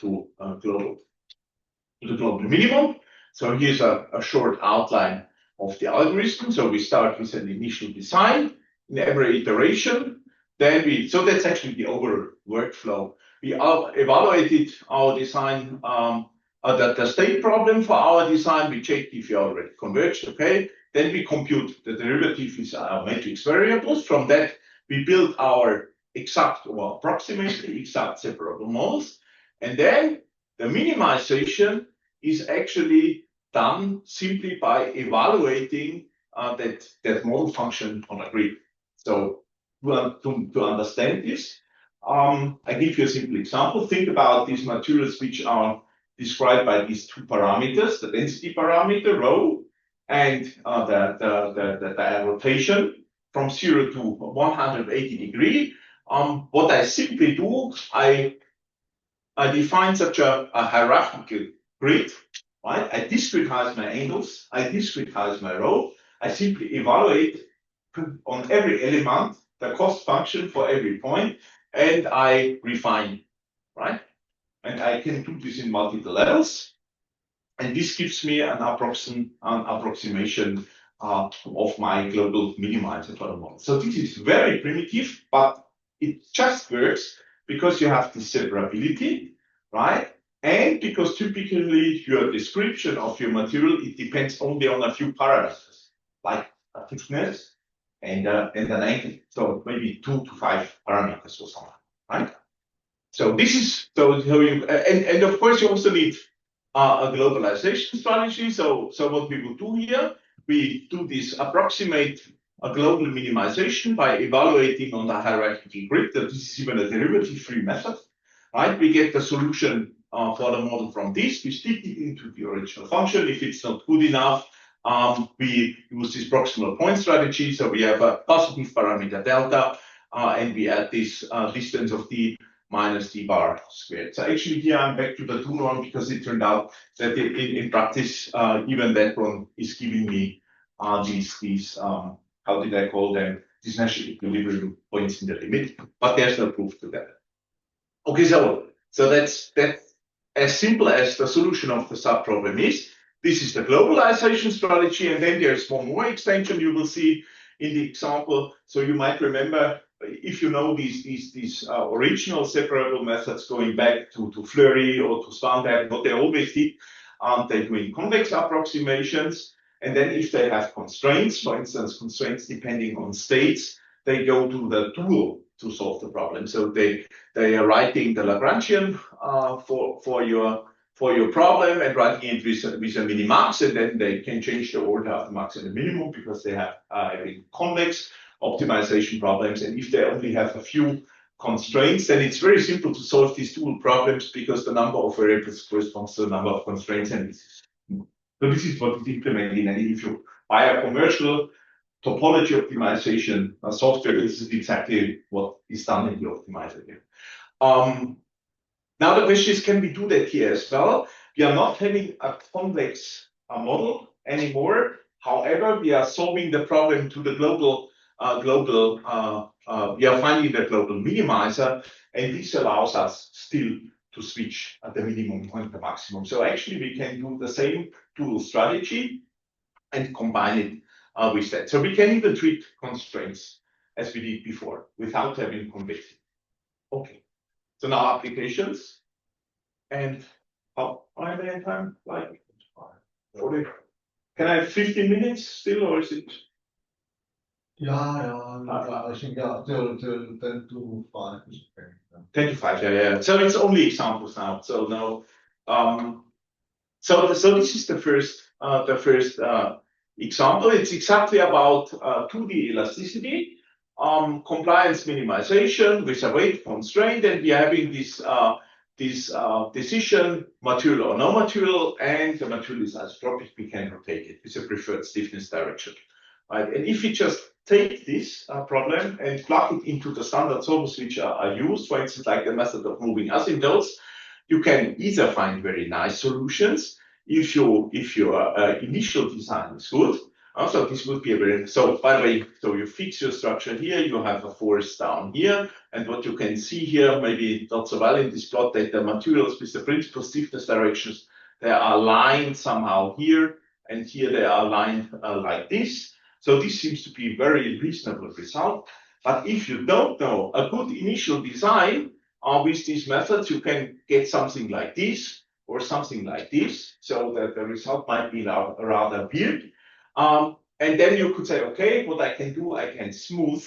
global minimum? So here's a short outline of the algorithm. So we start with an initial design in every iteration. Then so that's actually the overall workflow. We evaluated our design, the state problem for our design. We checked if you already converged, okay. Then we compute the derivative with our matrix variables. From that, we build our exact or approximately exact separable models. And then the minimization is actually done simply by evaluating that model function on a grid. So to understand this, I give you a simple example. Think about these materials which are described by these two parameters, the density parameter, rho, and the rotation. from 0 to 180 degree, what I simply do, I define such a hierarchical grid, right? I discretize my angles, I discretize my rho, I simply evaluate on every element the cost function for every point, and I refine, right? And I can do this in multiple levels, and this gives me an approximation of my global minimizer for the model. So this is very primitive, but it just works because you have the separability, right? And because typically your description of your material, it depends only on a few parameters, like a thickness and an angle. So maybe 2 to 5 parameters or something, right? So this is, so you, and of course you also need a globalization strategy. So what we will do here, we do this approximate a global minimization by evaluating on the hierarchical grid. That this is even a derivative-free method, right? We get the solution for the model from this. We stick it into the original function. If it's not good enough, we use this proximal point strategy. So we have a positive parameter delta, and we add this distance of d minus d bar squared. So actually here I'm back to the 2 norm because it turned out that in practice, even that one is giving me these how did I call them? These natural equilibrium points in the limit, but there's no proof to that. Okay, so that's as simple as the solution of the subproblem is. This is the globalization strategy, and then there's one more extension you will see in the example. So you might remember, if you know these original separable methods going back to Fleury or to Standard, what they always did, they're doing convex approximations. And then if they have constraints, for instance, constraints depending on states, they go to the dual to solve the problem. So they are writing the Lagrangian for your problem and writing it with a minimax, and then they can change the order of the max and the minimum because they have convex optimization problems. And if they only have a few constraints, then it's very simple to solve these dual problems because the number of variables corresponds to the number of constraints. And this is what is implemented. And if you buy a commercial topology optimization software, this is exactly what is done in the optimizer here. Now the question is, can we do that here as well? We are not having a convex model anymore. However, we are solving the problem to the global, we are finding the global minimizer, and this allows us still to switch at the minimum and the maximum. So actually we can do the same dual strategy and combine it with that. So we can even treat constraints as we did before without having convexity. Okay. So now applications, and how am I in time? Like 40. Can I have 15 minutes still, or is it? Yeah, I think till 10 to 5 is okay. 10 to 5, yeah. So it's only examples now. So no. So this is the first example. It's exactly about 2D elasticity. Compliance minimization with a weight constraint, and we are having this decision, material or no material, and the material is isotropic. We can rotate it with a preferred stiffness direction, right? And if we just take this problem and plug it into the standard solvers which are used, for instance, like the method of moving asymptotes, you can either find very nice solutions if your initial design is good. So this would be a very, so by the way, so you fix your structure here, you have a force down here, and what you can see here, maybe not so well in this plot, that the materials with the principal stiffness directions, they are aligned somehow here, and here they are aligned like this. So this seems to be a very reasonable result. But if you don't know a good initial design with these methods, you can get something like this or something like this, so that the result might be rather weird. And then you could say, okay, what I can do, I can smooth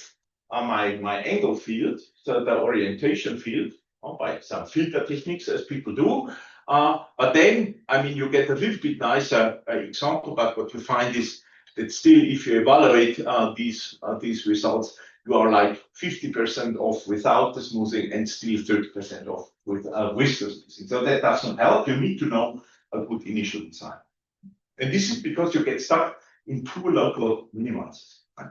my angle field, so the orientation field, by some filter techniques as people do. But then, I mean, you get a little bit nicer example, but what you find is that still, if you evaluate these results, you are like 50% off without the smoothing and still 30% off with the smoothing. So that doesn't help. You need to know a good initial design. And this is because you get stuck in two local minimizers. Right?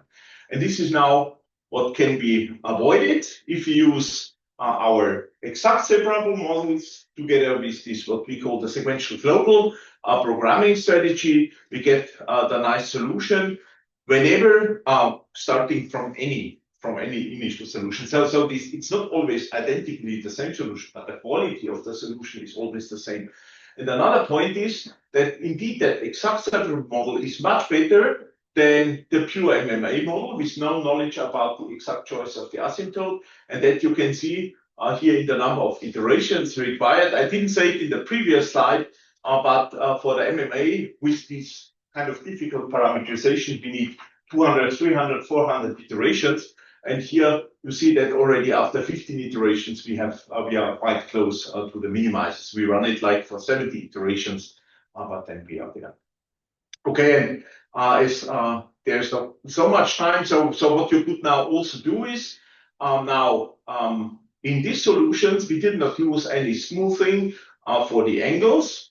And this is now what can be avoided if you use our exact separable models together with this, what we call the sequential global programming strategy. We get the nice solution whenever starting from any initial solution. So this, it's not always identically the same solution, but the quality of the solution is always the same. And another point is that indeed that exact separable model is much better than the pure MMA model with no knowledge about the exact choice of the asymptote. And that you can see here in the number of iterations required. I didn't say it in the previous slide, but for the MMA with this kind of difficult parameterization, we need 200, 300, 400 iterations. And here you see that already after 15 iterations, we are quite close to the minimizers. We run it like for 70 iterations, but then we are there. Okay, and as there's not so much time, so what you could now also do is in these solutions, we did not use any smoothing for the angles.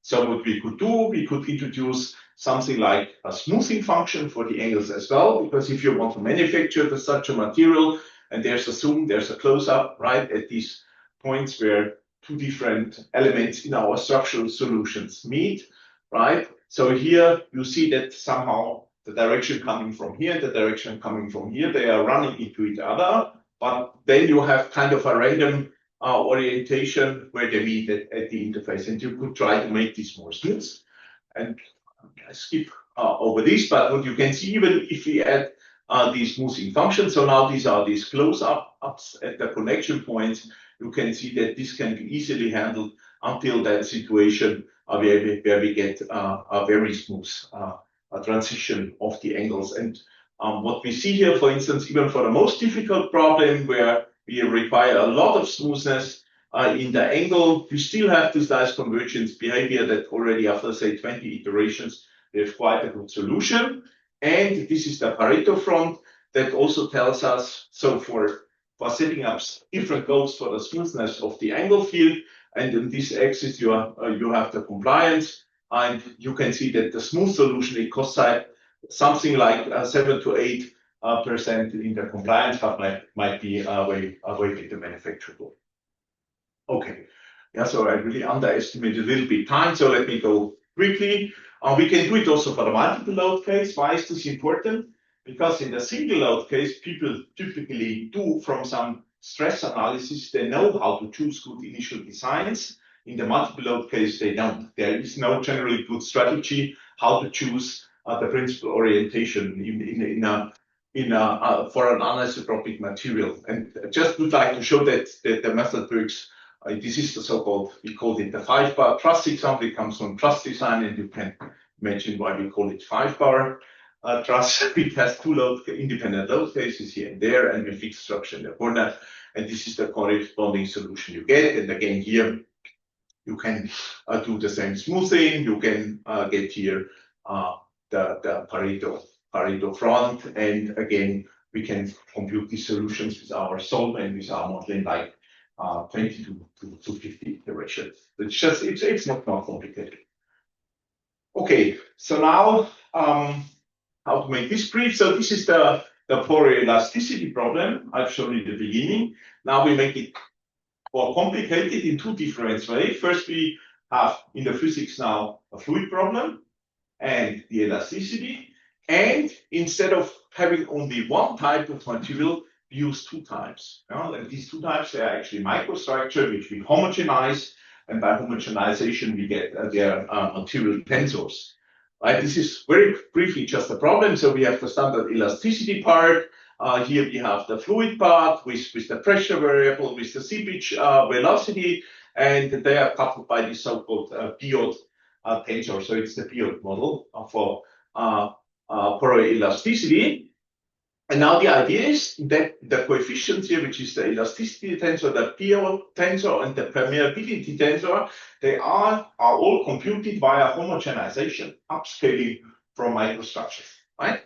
So what we could do, we could introduce something like a smoothing function for the angles as well, because if you want to manufacture such a material, and there's a zoom, there's a close-up, right, at these points where two different elements in our structural solutions meet, right? So here you see that somehow the direction coming from here, the direction coming from here, they are running into each other, but then you have kind of a random orientation where they meet at the interface, and you could try to make this more smooth. And I skip over this, but what you can see, even if we add these smoothing functions, so now these are these close-ups at the connection points, you can see that this can be easily handled until that situation where we get a very smooth transition of the angles. And what we see here, for instance, even for the most difficult problem where we require a lot of smoothness in the angle, we still have this nice convergence behavior that already after, say, 20 iterations, we have quite a good solution. And this is the Pareto front that also tells us, so for setting up different goals for the smoothness of the angle field, and in this axis you have the compliance, and you can see that the smooth solution in cost side, something like 7 to 8% in the compliance, but might be a way better manufacturable. Okay, yeah, so I really underestimated a little bit time, so let me go quickly. We can do it also for the multiple load case. Why is this important? Because in the single load case, people typically do from some stress analysis, they know how to choose good initial designs. In the multiple load case, they don't. There is no generally good strategy how to choose the principal orientation for an anisotropic material. And just would like to show that the method works. This is the so-called, we call it the 5-bar truss example. It comes from truss design, and you can imagine why we call it 5-bar truss. It has two independent load cases here and there, and a fixed structure in the corner. And this is the corresponding solution you get. And again, here you can do the same smoothing. You can get here the Pareto front. And again, we can compute these solutions with our solver and with our modeling like 20 to 50 iterations. It's not more complicated. Okay, so now how to make this brief. So this is the poroelasticity problem I've shown in the beginning. Now we make it more complicated in two different ways. First, we have in the physics now a fluid problem and the elasticity. And instead of having only one type of material, we use two types. And these two types, they are actually microstructure, which we homogenize. And by homogenization, we get their material tensors. Right? This is very briefly just a problem. So we have the standard elasticity part. Here we have the fluid part with the pressure variable, with the seepage velocity, and they are coupled by the so-called Biot tensor. So it's the Biot model for poroelasticity. And now the idea is that the coefficients here, which is the elasticity tensor, the Biot tensor, and the permeability tensor, they are all computed via homogenization, upscaling from microstructures, right?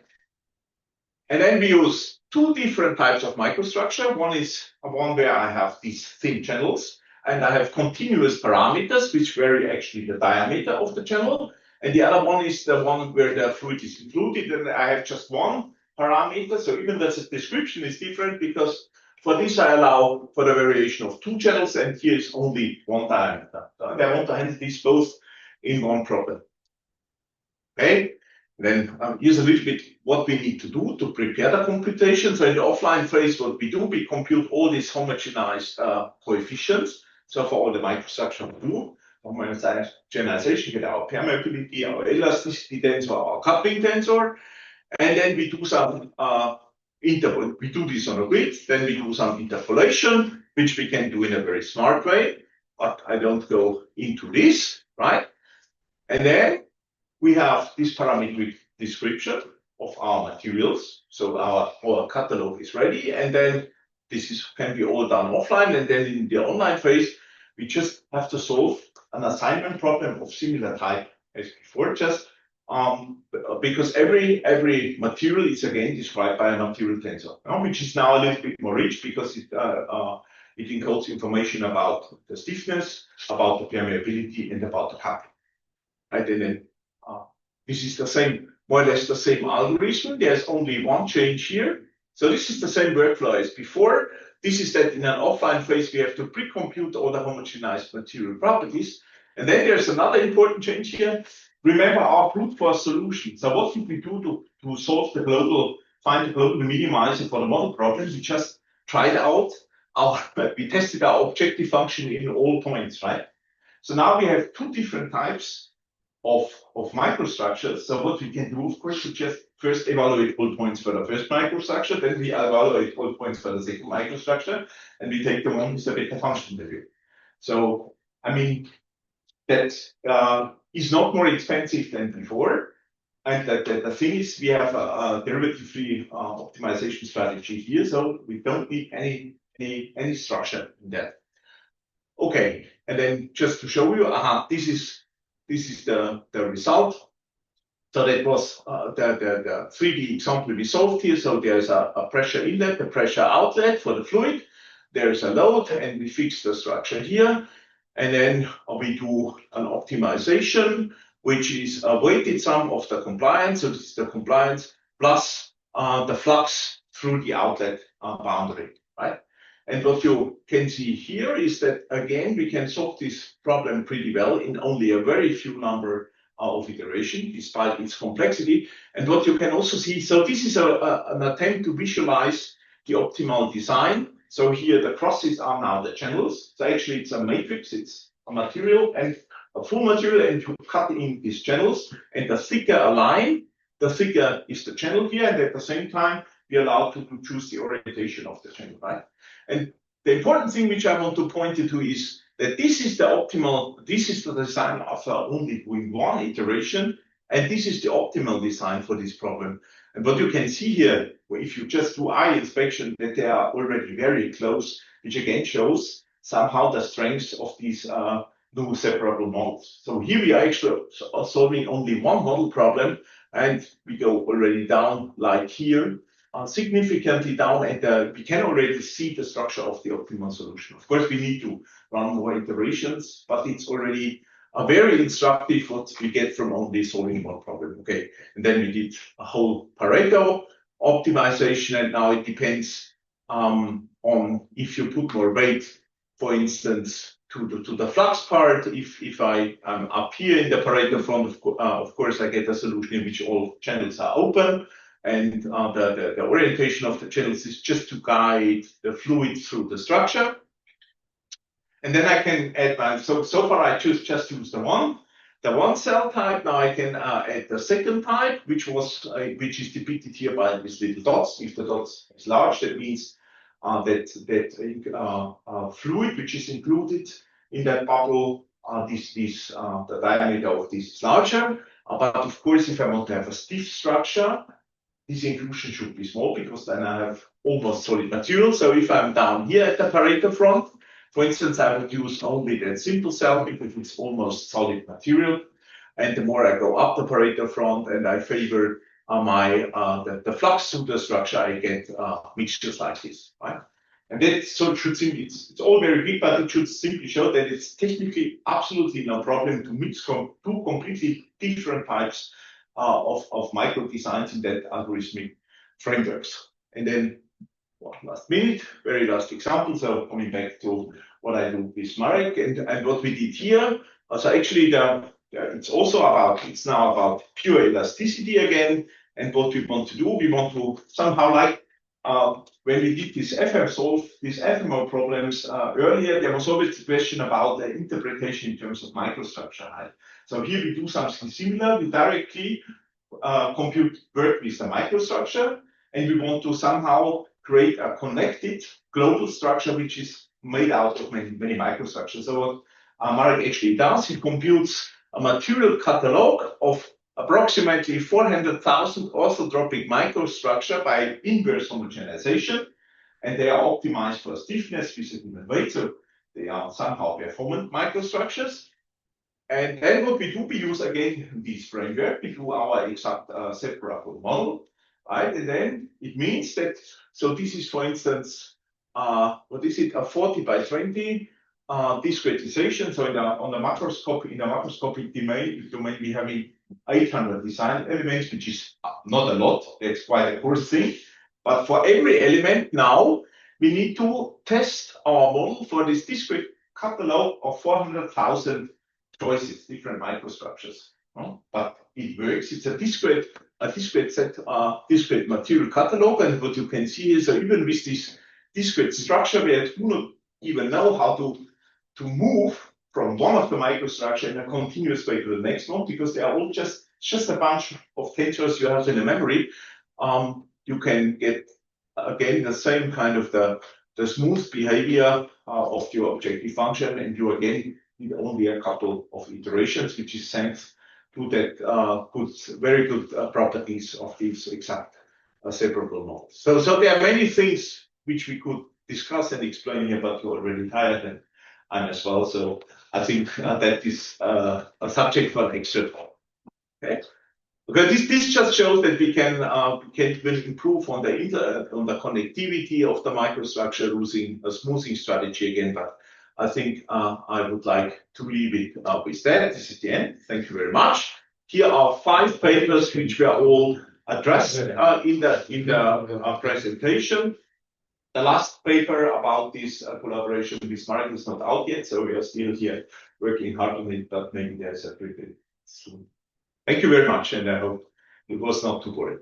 And then we use two different types of microstructure. One is one where I have these thin channels, and I have continuous parameters, which vary actually the diameter of the channel. And the other one is the one where the fluid is included, and I have just one parameters. So even the description is different because for this I allow for the variation of 2 channels, and here is only 1 diameter. And I want to handle this both in one problem. Okay, then here's a little bit what we need to do to prepare the computation. So in the offline phase, what we do, we compute all these homogenized coefficients. So for all the microstructure we do, homogenization, get our permeability, our elasticity tensor, our coupling tensor, and then we do some we do this on a grid, then we do some interpolation, which we can do in a very smart way, but I don't go into this, right? And then we have this parametric description of our materials. So our catalog is ready, and then this can be all done offline. And then in the online phase, we just have to solve an assignment problem of similar type as before, just because every material is again described by a material tensor, which is now a little bit more rich because it encodes information about the stiffness, about the permeability, and about the coupling. Right? And then this is the same, more or less the same algorithm. There's only one change here. So this is the same workflow as before. This is that in an offline phase, we have to pre-compute all the homogenized material properties. And then there's another important change here. Remember our brute force solution. So what did we do to solve the find the global minimizer for the model problem? We just tried out we tested our objective function in all points, right? So now we have 2 different types of microstructures. So what we can do, of course, we just first evaluate all points for the first microstructure, then we evaluate all points for the second microstructure, and we take the one with a better function value. So, I mean, that is not more expensive than before. And the thing is, we have a derivative-free optimization strategy here, so we don't need any structure in that. Okay, and then just to show you, this is the result. So that was the 3D example we solved here. So there's a pressure inlet, a pressure outlet for the fluid. There's a load, and we fix the structure here. And then we do an optimization, which is a weighted sum of the compliance. So this is the compliance plus the flux through the outlet boundary, right? And what you can see here is that, again, we can solve this problem pretty well in only a very few number of iterations, despite its complexity. And what you can also see, so this is an attempt to visualize the optimal design. So here the crosses are now the channels. So actually it's a matrix, it's a material and a full material, and you cut in these channels. And the thicker a line, the thicker is the channel here. And at the same time, we're allowed to choose the orientation of the channel, right? And the important thing which I want to point you to is that this is the optimal, this is the design after only doing one iteration, and this is the optimal design for this problem. And what you can see here, if you just do eye inspection, that they are already very close, which again shows somehow the strength of these new separable models. So here we are actually solving only one model problem, and we go already down like here, significantly down, and we can already see the structure of the optimal solution. Of course, we need to run more iterations, but it's already very instructive what we get from only solving one problem. Okay, and then we did a whole Pareto optimization, and now it depends on if you put more weight, for instance, to the flux part. If I am up here in the Pareto front, of course, I get a solution in which all channels are open. And the orientation of the channels is just to guide the fluid through the structure. And then I can add so far I just use the one cell type. Now I can add the second type, which is depicted here by these little dots. If the dots is large, that means that fluid which is included in that bubble, the diameter of this is larger. But of course, if I want to have a stiff structure, this inclusion should be small, because then I have almost solid material. So if I'm down here at the Pareto front, for instance, I would use only that simple cell because it's almost solid material. And the more I go up the Pareto front and I favor the flux through the structure, I get mixtures like this, right? And that so it should simply, it's all very big, but it should simply show that it's technically absolutely no problem to mix from 2 completely different types of micro designs in that algorithmic frameworks. And then last minute, very last example. So coming back to what I do with Marek and what we did here. So actually, it's also about, it's now about pure elasticity again. And what we want to do, we want to somehow like, when we did this solve these FMO problems earlier, there was always the question about the interpretation in terms of microstructure, right? So here we do something similar. We directly work with the microstructure, and we want to somehow create a connected global structure which is made out of many microstructures. So what Marek actually does, he computes a material catalog of approximately 400,000 orthotropic microstructure by inverse homogenization, and they are optimized for stiffness with a given weight, so they are somehow performant microstructures. And then what we do, we use again this framework, we do our exact separable model, right? And then it means that, so this is, for instance, what is it, a 40 by 20 discretization. So on the macroscopic domain, we have 800 design elements, which is not a lot. That's quite a coarse thing. But for every element now, we need to test our model for this discrete catalog of 400,000 choices, different microstructures. But it works. It's a discrete set, discrete material catalog. And what you can see is, even with this discrete structure, we do not even know how to move from one of the microstructure in a continuous way to the next one, because they are all just a bunch of tensors you have in the memory. You can get again the same kind of the smooth behavior of your objective function, and you again need only a couple of iterations, which is thanks to that very good properties of these exact separable models. So there are many things which we could discuss and explain here, but you're already tired and I'm as well. So I think that is a subject for an extra talk. Okay. Okay, this just shows that we can even improve on the connectivity of the microstructure using a smoothing strategy again. But I think I would like to leave it with that. This is the end. Thank you very much. Here are 5 papers which were all addressed in the presentation. The last paper about this collaboration with Marek is not out yet, so we are still here working hard on it, but maybe there's a pretty soon. Thank you very much, and I hope it was not too boring.